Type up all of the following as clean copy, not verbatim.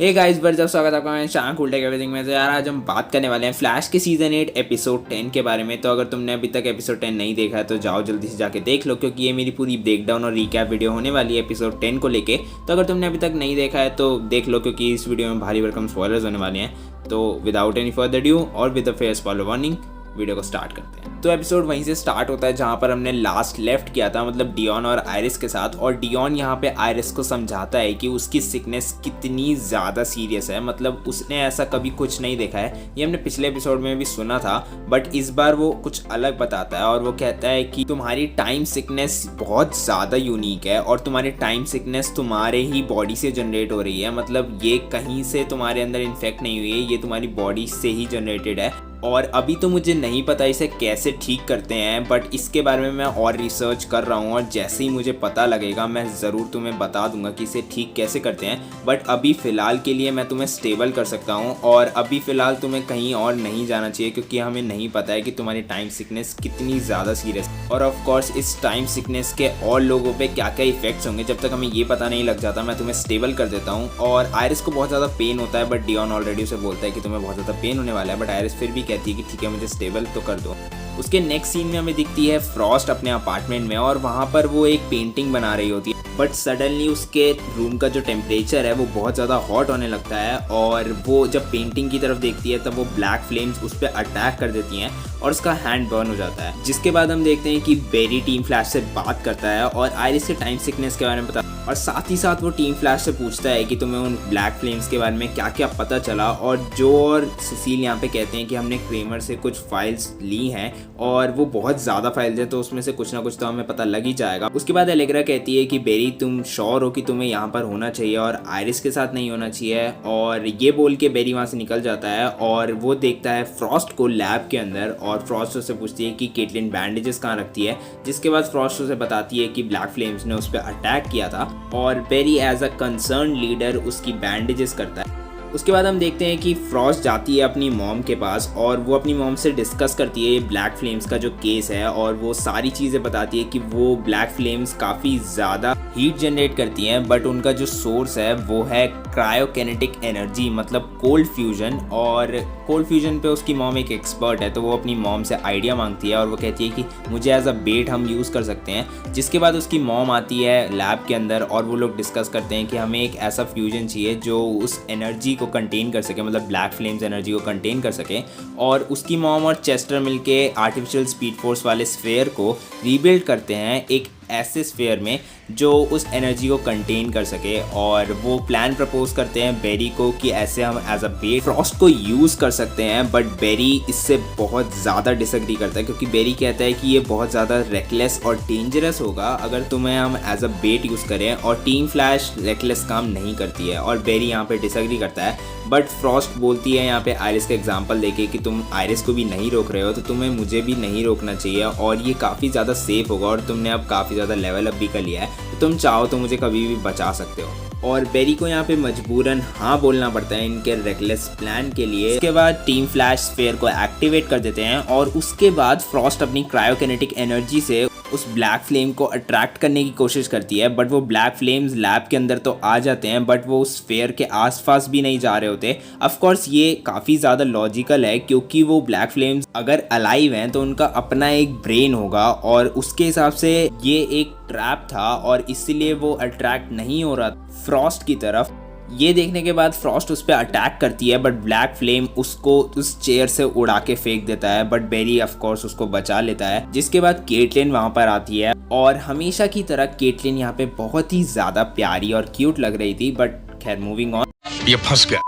Hey guys बर जब स्वागत है आपका मैं शान कुलटेक एवरीथिंग में। तो यार आज हम बात करने वाले हैं फ्लैश के सीजन 8 एपिसोड 10 के बारे में। तो अगर तुमने अभी तक एपिसोड 10 नहीं देखा है तो जाओ जल्दी से जाके देख लो, क्योंकि ये मेरी पूरी ब्रेकडाउन और रिकैप वीडियो होने वाली है एपिसोड 10 को लेके। तो अगर तुमने अभी तक नहीं देखा है तो देख लो, क्योंकि इस वीडियो में भारी भरकम स्पॉयलर्स होने वाले हैं। तो विदाउट एनी फर्दर ड्यू और with the fair spoiler warning video को स्टार्ट करते हैं। तो एपिसोड वहीं से स्टार्ट होता है जहाँ पर हमने लास्ट लेफ्ट किया था, मतलब डियोन और आयरिस के साथ। और डियोन यहाँ पे आयरिस को समझाता है कि उसकी सिकनेस कितनी ज़्यादा सीरियस है, मतलब उसने ऐसा कभी कुछ नहीं देखा है। ये हमने पिछले एपिसोड में भी सुना था, बट इस बार वो कुछ अलग बताता है। और वो कहता है कि तुम्हारी टाइम सिकनेस बहुत ज़्यादा यूनिक है और तुम्हारी टाइम सिकनेस तुम्हारे ही बॉडी से जनरेट हो रही है। मतलब ये कहीं से तुम्हारे अंदर इन्फेक्ट नहीं हुई है, ये तुम्हारी बॉडी से ही जनरेटेड है। और अभी तो मुझे नहीं पता इसे कैसे ठीक करते हैं, बट इसके बारे में मैं और रिसर्च कर रहा हूँ और जैसे ही मुझे पता लगेगा मैं ज़रूर तुम्हें बता दूंगा कि इसे ठीक कैसे करते हैं। बट अभी फ़िलहाल के लिए मैं तुम्हें स्टेबल कर सकता हूँ और अभी फ़िलहाल तुम्हें कहीं और नहीं जाना चाहिए, क्योंकि हमें नहीं पता है कि तुम्हारी टाइम सिकनेस कितनी ज़्यादा सीरियस है। और ऑफ कोर्स इस टाइम सिकनेस के और लोगों पे क्या क्या इफेक्ट्स होंगे, जब तक हमें ये पता नहीं लग जाता मैं तुम्हें स्टेबल कर देता हूँ। और आयरिस को बहुत ज़्यादा पेन होता है, बट डियोन ऑलरेडी उसे बोलता है कि तुम्हें बहुत ज़्यादा पेन होने वाला है, बट आयरिस फिर भी कहती है कि ठीक है मुझे स्टेबल तो कर दो। उसके नेक्स्ट सीन में हमें दिखती है फ्रॉस्ट अपने अपार्टमेंट में, और वहाँ पर वो एक पेंटिंग बना रही होती है। बट सडनली उसके रूम का जो टेम्परेचर है वो बहुत ज़्यादा हॉट होने लगता है, और वो जब पेंटिंग की तरफ देखती है तब वो ब्लैक फ्लेम्स उस पर अटैक कर देती हैं और उसका हैंड बर्न हो जाता है। जिसके बाद हम देखते हैं कि बेरी टीम फ्लैश से बात करता है और आयरिस से टाइम सिकनेस के बारे में पता, और साथ ही साथ वो टीम फ्लैश से पूछता है कि तुम्हें उन ब्लैक फ्लेम्स के बारे में क्या क्या पता चला। और जो और सिसिल यहाँ पे कहते हैं कि हमने क्रेमर से कुछ फाइल्स ली हैं और वो बहुत ज़्यादा फाइल्स हैं, तो उसमें से कुछ ना कुछ तो हमें पता लग ही जाएगा। उसके बाद एलेग्रा कहती है कि बेरी तुम श्योर हो कि तुम्हें यहाँ पर होना चाहिए और आयरिस के साथ नहीं होना चाहिए। और ये बोल के बेरी वहाँ से निकल जाता है और वो देखता है फ्रॉस्ट को लैब के अंदर, और फ्रॉस्ट उससे पूछती है कि केटलिन बैंडेजेस कहाँ रखती है। जिसके बाद फ्रॉस्ट उसे बताती है कि ब्लैक फ्लेम्स ने उस पर अटैक किया था और Berry as a concern leader उसकी बैंडेजेस करता है। उसके बाद हम देखते हैं कि फ्रॉस्ट जाती है अपनी मॉम के पास और वो अपनी मॉम से डिस्कस करती है ये ब्लैक फ्लेम्स का जो केस है, और वो सारी चीज़ें बताती है कि वो ब्लैक फ्लेम्स काफ़ी ज़्यादा हीट जनरेट करती हैं, बट उनका जो सोर्स है वो है क्रायोकिनेटिक एनर्जी, मतलब कोल्ड फ्यूजन। और कोल्ड फ्यूजन पे उसकी मॉम एक एक्सपर्ट है, तो वो अपनी मॉम से आइडिया मांगती है और वो कहती है कि मुझे एज अ बेट हम यूज़ कर सकते हैं। जिसके बाद उसकी मॉम आती है लैब के अंदर और वो लोग डिस्कस करते हैं कि हमें एक ऐसा फ्यूजन चाहिए जो उस एनर्जी को कंटेन कर सके, मतलब ब्लैक फ्लेम्स एनर्जी को कंटेन कर सके। और उसकी मॉम और चेस्टर मिलके आर्टिफिशियल स्पीड फोर्स वाले स्फेयर को रीबिल्ड करते हैं एक ऐसे स्फेयर में जो उस एनर्जी को कंटेन कर सके। और वो प्लान प्रपोज करते हैं बेरी को कि ऐसे हम एज अ बेट फ्रॉस्ट को यूज़ कर सकते हैं, बट बेरी इससे बहुत ज़्यादा डिसएग्री करता है, क्योंकि बेरी कहता है कि ये बहुत ज़्यादा रेकलेस और डेंजरस होगा अगर तुम्हें हम एज अ बेट यूज़ करें, और टीम फ्लैश रेकलेस काम नहीं करती है। और बेरी यहाँ पे डिसएग्री करता है, बट फ्रॉस्ट बोलती है यहाँ पे आयरिस का एग्जाम्पल देके कि तुम आयरिस को भी नहीं रोक रहे हो तो तुम्हें मुझे भी नहीं रोकना चाहिए, और ये काफ़ी ज़्यादा सेफ होगा और तुमने अब काफ़ी ज़्यादा लेवल अप भी कर लिया है, तो तुम चाहो तो मुझे कभी भी बचा सकते हो। और बेरी को यहाँ पे मजबूरन हाँ बोलना पड़ता है इनके रेकलेस प्लान के लिए। इसके बाद टीम फ्लैश स्फेयर को एक्टिवेट कर देते हैं और उसके बाद फ्रॉस्ट अपनी क्रायोकिनेटिक एनर्जी से उस ब्लैक फ्लेम को अट्रैक्ट करने की कोशिश करती है, बट वो ब्लैक फ्लेम्स लैब के अंदर तो आ जाते हैं, बट वो उस स्फेयर के आसपास भी नहीं जा रहे होते। ऑफ कोर्स ये काफ़ी ज़्यादा लॉजिकल है, क्योंकि वो ब्लैक फ्लेम्स अगर अलाइव हैं तो उनका अपना एक ब्रेन होगा, और उसके हिसाब से ये एक ट्रैप था और इसीलिए वो अट्रैक्ट नहीं हो रहा फ्रॉस्ट की तरफ। ये देखने के बाद फ्रॉस्ट उस पर अटैक करती है, बट ब्लैक फ्लेम उसको उस चेयर से उड़ा के फेंक देता है, बट बेरी ऑफ कोर्स उसको बचा लेता है। जिसके बाद केटलिन वहाँ पर आती है और हमेशा की तरह केटलिन यहाँ पे बहुत ही ज़्यादा प्यारी और क्यूट लग रही थी, बट खैर मूविंग ऑन, ये फंस गया।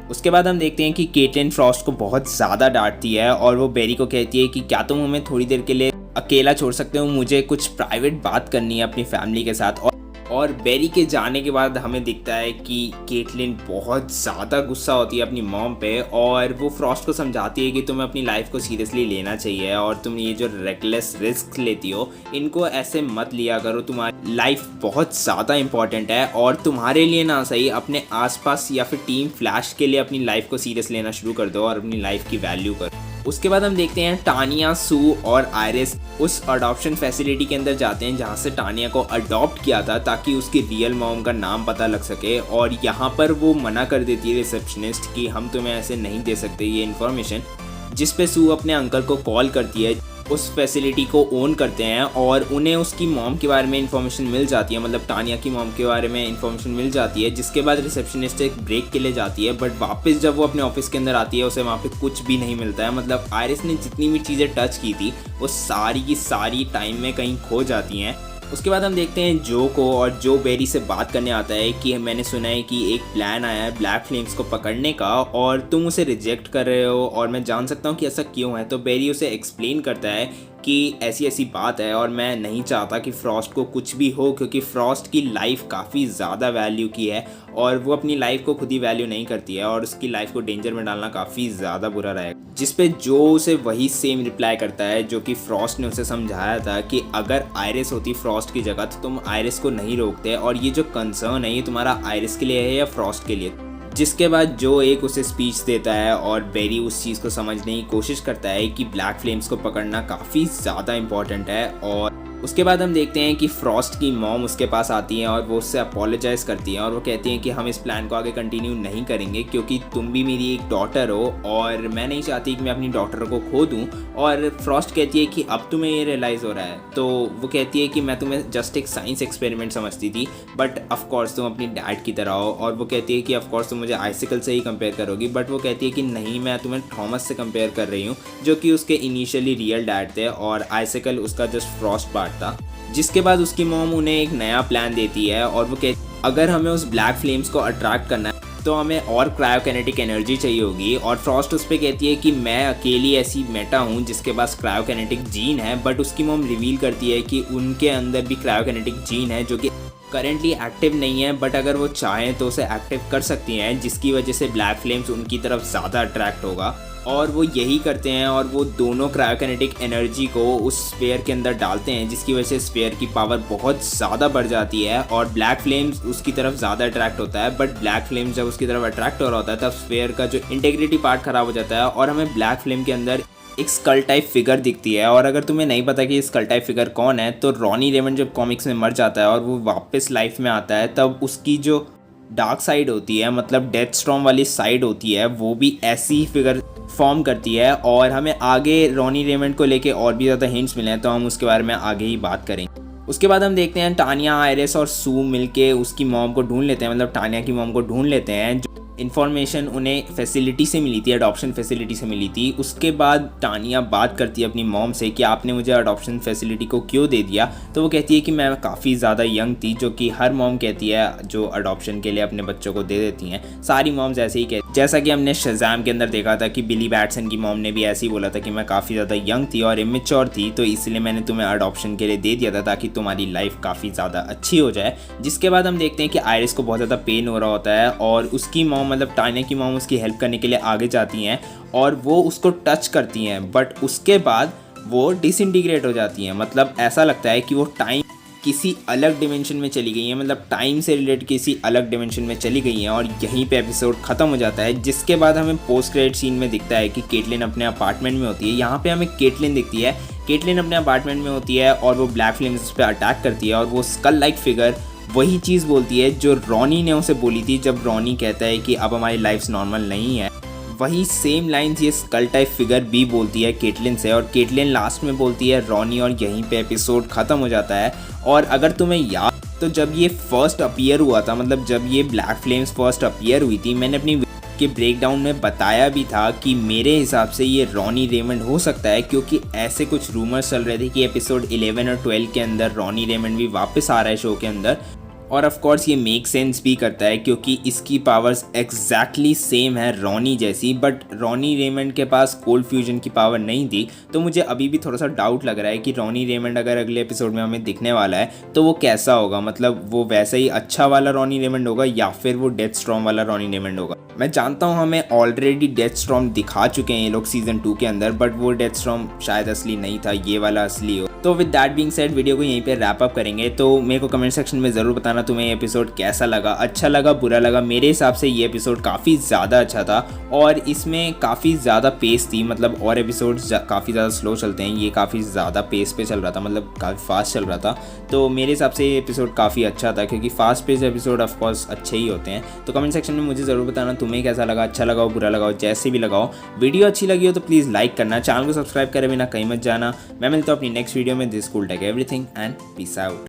उसके बाद हम देखते हैं कि केटलिन फ्रॉस्ट को बहुत ज़्यादा डांटती है और वो बेरी को कहती है कि क्या तुम हमें थोड़ी देर के लिए अकेला छोड़ सकते हो, मुझे कुछ प्राइवेट बात करनी है अपनी फैमिली के साथ। और बेरी के जाने के बाद हमें दिखता है कि केटलिन बहुत ज़्यादा गुस्सा होती है अपनी मॉम पे, और वो फ्रॉस्ट को समझाती है कि तुम्हें अपनी लाइफ को सीरियसली लेना चाहिए और तुम ये जो रेकलेस रिस्क लेती हो इनको ऐसे मत लिया करो, तुम्हारी लाइफ बहुत ज़्यादा इंपॉर्टेंट है, और तुम्हारे लिए ना सही अपने आसपास या फिर टीम फ्लैश के लिए अपनी लाइफ को सीरियस लेना शुरू कर दो और अपनी लाइफ की वैल्यू करो। उसके बाद हम देखते हैं टानिया, सू और आयरिस उस अडॉप्शन फैसिलिटी के अंदर जाते हैं जहाँ से टानिया को अडॉप्ट किया था ताकि उसकी रियल मॉम का नाम पता लग सके। और यहाँ पर वो मना कर देती है रिसेप्शनिस्ट कि हम तुम्हें ऐसे नहीं दे सकते ये इन्फॉर्मेशन, जिस पे सू अपने अंकल को कॉल करती है, उस फैसिलिटी को ओन करते हैं और उन्हें उसकी मॉम के बारे में इन्फॉर्मेशन मिल जाती है, मतलब टानिया की मॉम के बारे में इन्फॉर्मेशन मिल जाती है। जिसके बाद रिसेप्शनिस्ट एक ब्रेक के लिए जाती है, बट वापस जब वो अपने ऑफिस के अंदर आती है उसे वहाँ पे कुछ भी नहीं मिलता है। मतलब आयरिस ने जितनी भी चीज़ें टच की थी वो सारी की सारी टाइम में कहीं खो जाती हैं। उसके बाद हम देखते हैं जो को, और जो बेरी से बात करने आता है कि मैंने सुना है कि एक प्लान आया है ब्लैक फ्लेम्स को पकड़ने का और तुम उसे रिजेक्ट कर रहे हो और मैं जान सकता हूँ कि ऐसा क्यों है। तो बेरी उसे एक्सप्लेन करता है कि ऐसी ऐसी बात है और मैं नहीं चाहता कि फ्रॉस्ट को कुछ भी हो, क्योंकि फ्रॉस्ट की लाइफ काफ़ी ज़्यादा वैल्यू की है और वो अपनी लाइफ को खुद ही वैल्यू नहीं करती है और उसकी लाइफ को डेंजर में डालना काफ़ी ज़्यादा बुरा रहेगा। जिस पे जो उसे वही सेम रिप्लाई करता है जो कि फ्रॉस्ट ने उसे समझाया था कि अगर आयरिस होती फ्रॉस्ट की जगह तो तुम आयरिस को नहीं रोकते, और ये जो कंसर्न है ये तुम्हारा आयरिस के लिए है या फ्रॉस्ट के लिए। जिसके बाद जो एक उसे स्पीच देता है और बेरी उस चीज़ को समझने की कोशिश करता है कि ब्लैक फ्लेम्स को पकड़ना काफ़ी ज़्यादा इम्पॉर्टेंट है। और उसके बाद हम देखते हैं कि फ्रॉस्ट की मॉम उसके पास आती है और वो उससे अपोलोजाइज़ करती है और वो कहती हैं कि हम इस प्लान को आगे कंटिन्यू नहीं करेंगे क्योंकि तुम भी मेरी एक डॉटर हो और मैं नहीं चाहती कि मैं अपनी डॉटर को खो दूँ। और फ्रॉस्ट कहती है कि अब तुम्हें ये रियलाइज़ हो रहा है। तो वो कहती है कि मैं तुम्हें जस्ट एक साइंस एक्सपेरिमेंट समझती थी, बट ऑफकोर्स तुम अपनी डैड की तरह हो। और वो कहती है कि ऑफकोर्स तुम मुझे आइसिकल से ही कंपेयर करोगी, बट वो कहती है कि नहीं, मैं तुम्हें थॉमस से कंपेयर कर रही हूँ जो कि उसके इनिशियली रियल डैड थे और आइसिकल उसका जस्ट फ्रॉस्ट पार्ट था। जिसके बाद उसकी मॉम उन्हें एक नया प्लान देती है और वो कहती है अगर हमें उस ब्लैक फ्लेम्स को अट्रैक्ट करना है तो हमें और क्रायोकिनेटिक एनर्जी चाहिए होगी। और फ्रॉस्ट उस पर कहती है कि मैं अकेली ऐसी मेटा हूँ जिसके पास क्रायोकिनेटिक जीन है, बट उसकी मॉम रिवील करती है कि उनके अंदर भी क्रायोकिनेटिक जीन है जो कि करेंटली एक्टिव नहीं है, बट अगर वो चाहें तो उसे एक्टिव कर सकती हैं, जिसकी वजह से ब्लैक फ्लेम्स उनकी तरफ ज़्यादा अट्रैक्ट होगा। और वो यही करते हैं और वो दोनों क्रायोकिनेटिक एनर्जी को उस स्फीयर के अंदर डालते हैं, जिसकी वजह से स्फीयर की पावर बहुत ज़्यादा बढ़ जाती है और ब्लैक फ्लेम्स उसकी तरफ ज़्यादा अट्रैक्ट होता है। बट ब्लैक फ्लेम्स जब उसकी तरफ अट्रैक्ट हो रहा होता है तब स्फीयर का जो इंटीग्रिटी पार्ट ख़राब हो जाता है और हमें ब्लैक फ्लेम के अंदर एक स्कल टाइप फिगर दिखती है। और अगर तुम्हें नहीं पता कि ये स्कल टाइप फिगर कौन है, तो रॉनी रेमंड जब कॉमिक्स में मर जाता है और वो वापस लाइफ में आता है तब उसकी जो डार्क साइड होती है, मतलब डेथ स्टॉर्म वाली साइड होती है, वो भी ऐसी ही फिगर फॉर्म करती है। और हमें आगे रॉनी रेमंड को लेके और भी ज़्यादा हिंट्स मिले हैं तो हम उसके बारे में आगे ही बात करेंगे। उसके बाद हम देखते हैं टानिया, आयरिस और सू मिलके उसकी मॉम को ढूंढ लेते हैं, मतलब टानिया की मॉम को ढूंढ लेते हैं। इन्फॉर्मेशन उन्हें फैसिलिटी से मिली थी, अडॉप्शन फैसिलिटी से मिली थी। उसके बाद टानिया बात करती है अपनी मॉम से कि आपने मुझे अडॉप्शन फैसिलिटी को क्यों दे दिया। तो वो कहती है कि मैं काफ़ी ज़्यादा यंग थी, जो कि हर मॉम कहती है जो अडॉप्शन के लिए अपने बच्चों को दे देती हैं। सारी मॉम्स ऐसे ही कहती, जैसा कि हमने शज़ाम के अंदर देखा था कि बिली बैटसन की मॉम ने भी ऐसे ही बोला था कि मैं काफ़ी ज़्यादा यंग थी और इमेच्योर थी, तो इसलिए मैंने तुम्हें अडॉप्शन के लिए दे दिया था ताकि तुम्हारी लाइफ काफ़ी ज़्यादा अच्छी हो जाए। जिसके बाद हम देखते हैं कि आयरिस को बहुत ज़्यादा पेन हो रहा होता है और उसकी मॉम, मतलब टानिया की मॉम, उसकी हेल्प करने के लिए आगे जाती हैं और वो उसको टच करती हैं, बट उसके बाद वो डिसइंटीग्रेट हो जाती हैं। मतलब ऐसा लगता है कि वो टाइम किसी अलग डिमेंशन में चली गई है, मतलब टाइम से रिलेटेड किसी अलग डिमेंशन में चली गई हैं और यहीं पे एपिसोड ख़त्म हो जाता है। जिसके बाद हमें पोस्ट क्रेडिट सीन में दिखता है कि केटलिन अपने अपार्टमेंट में होती है। यहाँ पे हमें केटलिन दिखती है, केटलिन अपने अपार्टमेंट में होती है और वो ब्लैक फ्लेम्स पे अटैक करती है और वो स्कल लाइक फिगर वही चीज़ बोलती है जो रॉनी ने उसे बोली थी जब रॉनी कहता है कि अब हमारी लाइफ नॉर्मल नहीं है। वही सेम लाइन्स ये स्कल टाइप फिगर भी बोलती है केटलिन से और केटलिन लास्ट में बोलती है रॉनी, और यहीं पे एपिसोड ख़त्म हो जाता है। और अगर तुम्हें याद तो जब ये फर्स्ट अपीयर हुआ था, मतलब जब ये ब्लैक फ्लेम्स फर्स्ट अपीयर हुई थी, मैंने अपनी के ब्रेकडाउन में बताया भी था कि मेरे हिसाब से ये रॉनी रेमंड हो सकता है, क्योंकि ऐसे कुछ रूमर्स चल रहे थे कि एपिसोड 11 और 12 के अंदर रॉनी रेमंड भी वापस आ रहा है शो के अंदर। और ऑफ कोर्स ये मेक सेंस भी करता है क्योंकि इसकी पावर्स एग्जैक्टली सेम है रॉनी जैसी, बट रॉनी रेमंड के पास कोल्ड फ्यूजन की पावर नहीं थी। तो मुझे अभी भी थोड़ा सा डाउट लग रहा है कि रॉनी रेमंड अगर अगले एपिसोड में हमें दिखने वाला है तो वो कैसा होगा, मतलब वो वैसा ही अच्छा वाला रॉनी रेमंड होगा या फिर वो डेथ स्टॉर्म वाला रॉनी रेमंड होगा। मैं जानता हूँ हमें ऑलरेडी डेथ स्टॉर्म दिखा चुके हैं ये लोग सीज़न 2 के अंदर, बट वो डेथ स्टॉर्म शायद असली नहीं था, ये वाला असली हो। तो with that being said video को यहीं पे रैप अप करेंगे। तो मेरे को कमेंट सेक्शन में ज़रूर बताना तुम्हें ये एपिसोड कैसा लगा, अच्छा लगा, बुरा लगा। मेरे हिसाब से ये एपिसोड काफ़ी ज़्यादा अच्छा था और इसमें काफ़ी ज़्यादा पेस थी, मतलब और एपिसोड्स काफ़ी ज़्यादा स्लो चलते हैं, ये काफ़ी ज़्यादा पेस पे चल रहा था, मतलब काफ़ी फास्ट चल रहा था। तो मेरे हिसाब से ये एपिसोड काफ़ी अच्छा था, क्योंकि फास्ट पेस एपिसोड ऑफकोर्स अच्छे ही होते हैं। तो कमेंट सेक्शन में मुझे ज़रूर बताना तुम्हें कैसा लगा, अच्छा लगा हो, बुरा लगा हो, जैसे भी लगाओ। वीडियो अच्छी लगी हो तो प्लीज़ लाइक करना, चैनल को सब्सक्राइब करे बिना कहीं मत जाना। मैं मिलता हूँ अपनी नेक्स्ट वीडियो में। This cool tech everything and peace out.